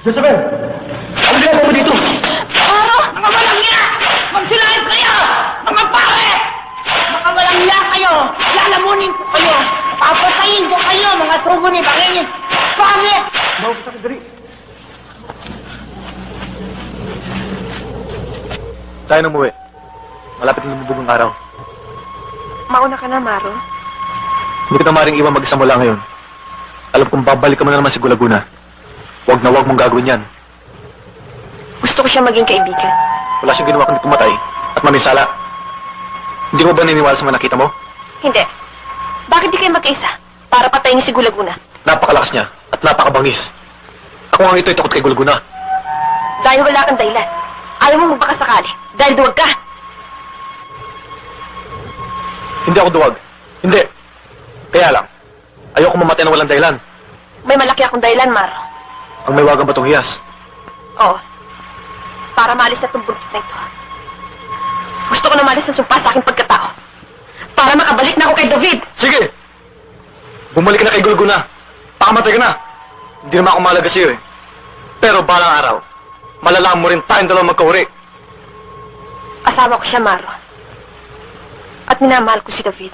Jezebel! Ano ginagawa mo dito? Maro! Mga walang niya! Magsilayas kayo! Mga pare! Mga walang niya kayo! Lalamunin ko kayo! Papatayin ko kayo, mga sugo ni Bangin! Pangit! Bawa ka sa akin, dali. Tayo na umuwi. Malapit na lumubog ang araw. Mauna ka na, Maro. Hindi kita maring iwan mag-isa mula ngayon. Alam kong babalik ka mo na naman si Gulaguna. Huwag na huwag mong gagawin yan. Gusto ko siya maging kaibigan. Wala siyang ginawa kundi pumatay at mamisala. Hindi mo ba naniniwala sa mga nakita mo? Hindi. Bakit di kayo magkaisa? Para patayin niyo si Gulaguna. Napakalakas niya at napakabangis. Ako nga ito'y takot kay Gulaguna. Dahil wala kang dahilan. Ayaw mo magbakasakali. Dahil duwag ka. Hindi ako duwag. Hindi. Kaya lang, ayoko mamatay na walang dahilan. May malaki akong dahilan, Maro. Ang may wagang batong hiyas. Oo. Para maalis na itong buntot na ito. Gusto ko na maalis ng sumpa sa aking pagkatao. Para makabalik na ako kay David. Sige! Bumalik ka na kay Gulaguna. Pakamatay ka na. Hindi naman ako mahalaga sa'yo eh. Pero balang araw, malalaman mo rin tayong dalawang magkauri. Asawa ko siya, Maro. At minamahal ko si David.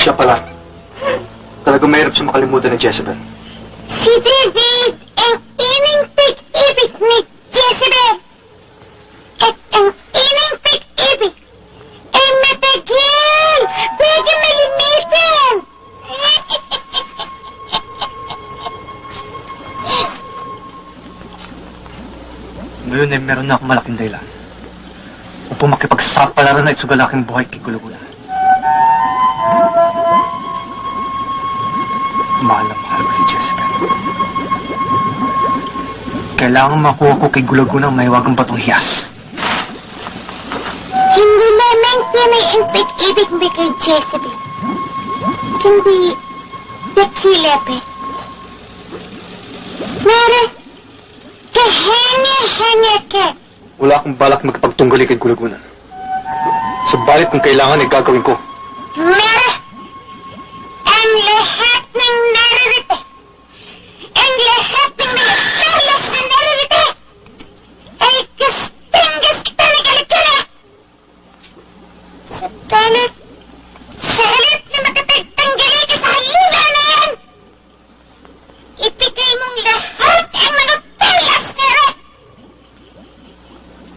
Siya pala. Talagang mahirap siya makalimutan ni Jezebel. Si David ang inang pag-ibig ni Jezebel. At ang inang pag-ibig ay matagal bago malimitan. Ngayon ay meron na akong malaking dahilan upang makipagsapalaran na itsugalaking buhay kay Gulaguna. Mahal na mahal ko si Jezebel. Kailangan makuha ko kay Gulagunang mahiwagang batong hiyas. Hindi naman niya ang pag-ibig mo kay Jezebel. Hindi dakilabi. Mara, kahanga-hanga ka. Wala akong balak magpagtunggali kay Gulagunan. Subalit kung kailangan ay gagawin ko. Mara, ang lahat ng naririto, ang lahat ng mga perlas na naririto, ay gustong-gusto na galit-gala. Sabalit, sa halip na makapagtanggali ka sa halina na yan, ibigay mong lahat ang mga perlas na rin.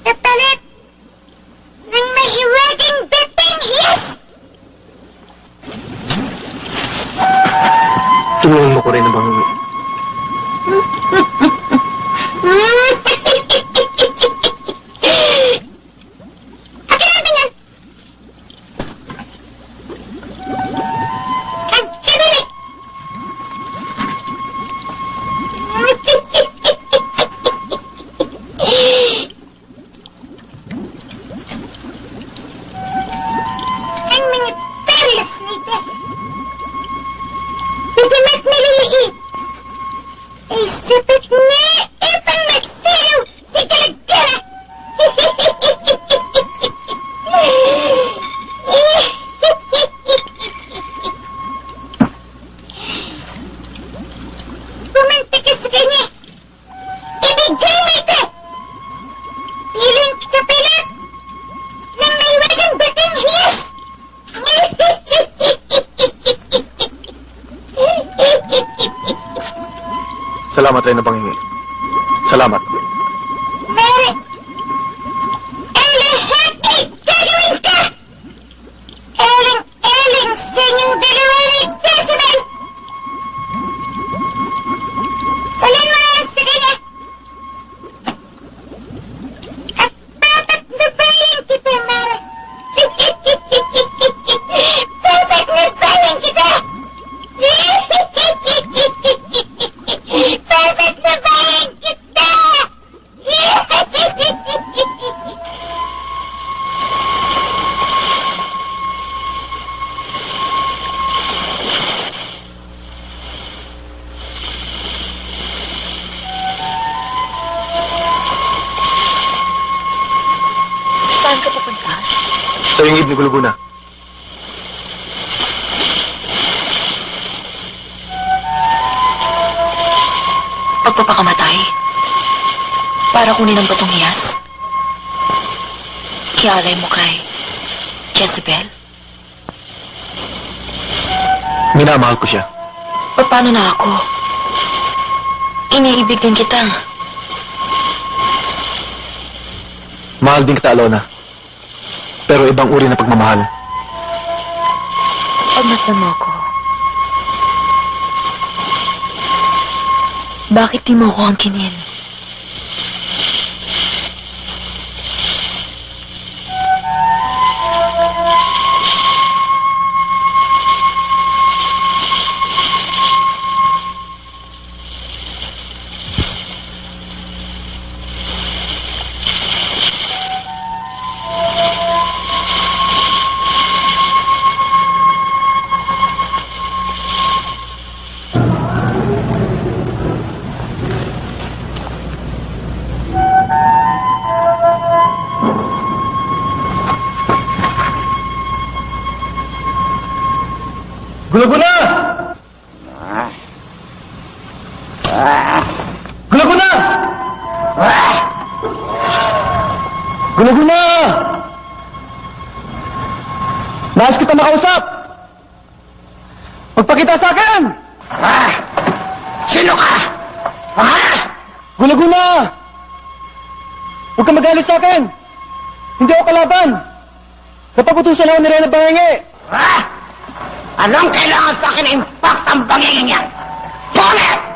Kapalit ng mahiwagang beteng hiyas. Tulungan mo ko rin ang bangungi. Akin natin yan. Ang kadali. Ang mga perlas nito. Bagamat maliliit, ay sapat na ipang magsilaw si Galagala. Pumunta ka sa kanya. Ibigay mo ito. Piling kapilat ng may wagang batang hiyas. Salamat rin na bangungi. Salamat. Mary! Ang lahat ay gagawin ka! Eling-eling sa inyong dalawa ni Jezebel! Talin mo lang sa kanya! At papatnubayan kita, Mary! Papatnubayan kita! Papatnubayan kita! Saan ka pupunta? Sa ingib ni Gulaguna. Pagpapakamatay? Para kunin ang batong hiyas? Ialay mo kay Jezebel? Minamahal ko siya. Paano na ako? Iniibig din kita. Mahal din kita, Alona. Pero ibang uri na pagmamahal. Pagmasdan mo ako. Bakit di mo ako angkinin? Gulaguna! Gulaguna! Gulaguna! Nais kita makausap! Magpakita sa akin! Sino ka? Gulaguna! Huwag ka magalit sa akin! Hindi ako kalaban! Kapag utusan ako ni Rena Bangengi! Anong kailangan sa akin impact ang bangingin yan? Bakit?